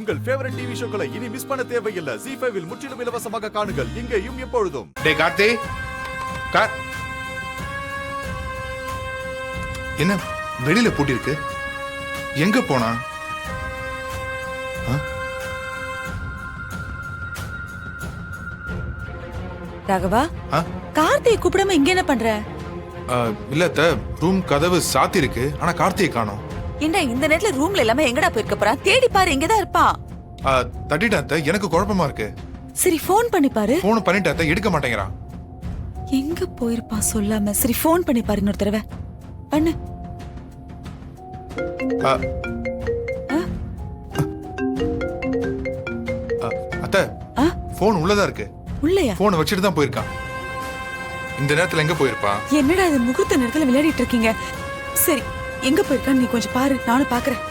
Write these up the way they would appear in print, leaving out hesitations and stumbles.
உங்கள் favourite TV ஷோக்களை இனி miss பண்ண தேவையில்லை. ZEE5 இல் முற்றிலும் இலவசமாக காணுங்கள், இங்கேயும் எப்பொழுதும். டேய் கார்த்தி, என்ன வெளியில பூட்டிருக்கு? எங்க போனா? ராகவா, கார்த்தியை கூப்பிடாம இங்க என்ன பண்ற? இல்ல ரூம் கதவு சாத்தி இருக்கு, ஆனா கார்த்தியை காணோம். என்ன இந்த நேரத்துல ரூம்ல இல்லாம எங்கடா போயிருக்க போறான்? தேடி பாரு, இங்கதான் இருப்பான். தட்டிட்டேன், எனக்கு குழப்பமா இருக்கு. சரி போன் பண்ணி பாரு. போன் பண்ணிட்டேன், எடுக்க மாட்டேங்கிறான். எங்க போயிருப்பான் சொல்லாம? சரி போன் பண்ணி பாரு இன்னொரு தடவை. பண்ணு. அத்தை, போன் உள்ளதா இருக்கு. உள்ளயா? போன் வச்சிட்டு தான் போயிருக்கான். இந்த நேரத்துல எங்க போயிருப்பான்? என்னடா இது முகூர்த்த நேரத்துல விளையாடிட்டு இருக்கீங்க? சரி எங்க போயிருக்கான்னு நீ கொஞ்சம் பாரு, நானும் பாக்குறேன்.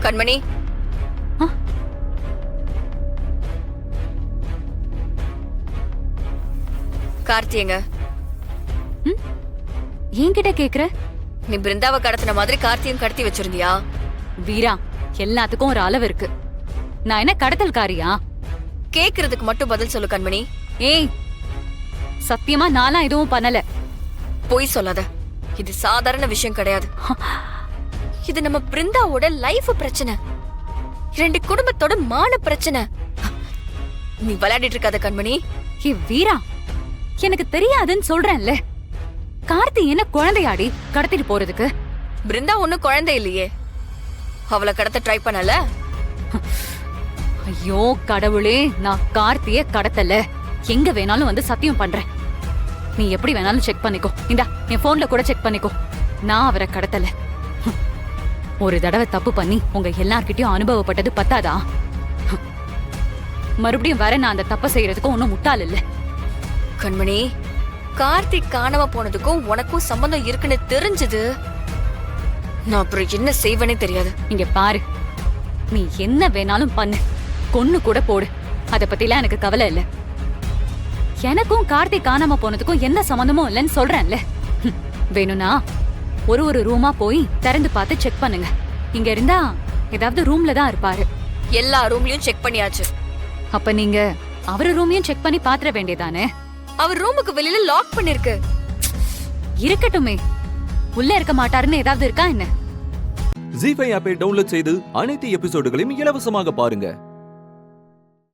கண்மணி, கார்த்தியங்க என்கிட்ட கேக்குற? நீ பிருந்தாவை கடத்தின மாதிரி கார்த்தியும் கடத்தி வச்சிருந்தியா? வீரா, எல்லாத்துக்கும் ஒரு அளவு இருக்கு. நான் என்ன கடத்தல்காரியா? கேக்குறதுக்கு மட்டும் பதில் சொல்லு கண்மணி. ஏய், சத்தியமா நான்லாம் எதுவும் பண்ணல. பொய் சொல்லாத, இது சாதாரண விஷயம் கிடையாது. இது நம்ம பிருந்தாவோட லைஃப் பிரச்சனை, 2 குடும்பத்தோட மான பிரச்சனை. நீ விளையாடிட்டு இருக்காத கண்மணி. ஏ வீரா, எனக்கு தெரியாதுன்னு சொல்றேன்ல. கார்த்தி என்ன குழந்தையாடி கடத்திட்டு போறதுக்கு? பிருந்தா ஒண்ணும் குழந்தை இல்லையே, அவளை கடத்த ட்ரை பண்ணல. ஐயோ கடவுளே, நான் கார்த்திய கடத்தல. எங்க வேணாலும் வந்து சத்தியம் பண்றேன். நீ எப்படி வேணாலும் செக் பண்ணிக்கோ. இந்தா என் போன்ல கூட செக் பண்ணிக்கோ. நான் அவரை கடத்தல. ஒரு தடவை தப்பு பண்ணி உங்க எல்லார்கிட்டயும் அனுபவப்பட்டது பத்தாதா? மறுபடியும் வர நான் அந்த தப்பை செய்யறதுக்கும் ஒன்னும் முட்டாள் இல்ல. கண்மணி, கார்த்திக் காணாம போனதுக்கும் உனக்கும் சம்பந்தம் இருக்குன்னு தெரிஞ்சது, நான் அப்புறம் என்ன செய்வேனே தெரியாது. இங்க பாரு, நீ என்ன வேணாலும் பண்ணு, கொன்னு கூட போடு, அத பத்திலாம் எனக்கு கவலை இல்ல. எனக்கும் கார்த்திக் காணாம போனதுக்கும் எந்த சம்பந்தமும் இல்லைன்னு சொல்றேன்ல. வேணும்னா ஒரு ரூமா போய் திறந்து பார்த்து செக் பண்ணுங்க. இங்க இருந்தா ஏதாவது ரூம்ல தான் இருப்பாரு. எல்லா ரூம்லயும் செக் பண்ணியாச்சு. அப்ப நீங்க அவரு ரூமையும் செக் பண்ணி பாத்திர வேண்டியதானே? அவர் ரூமுக்கு வெளியில லாக் பண்ணிருக்கு. இருக்கட்டுமே, உள்ள இருக்க மாட்டாருன்னு ஏதாவது இருக்கா என்ன? ZEE5 ஆப்பை டவுன்லோட் செய்து அனைத்து எபிசோடுகளையும் இலவசமாக பாருங்க.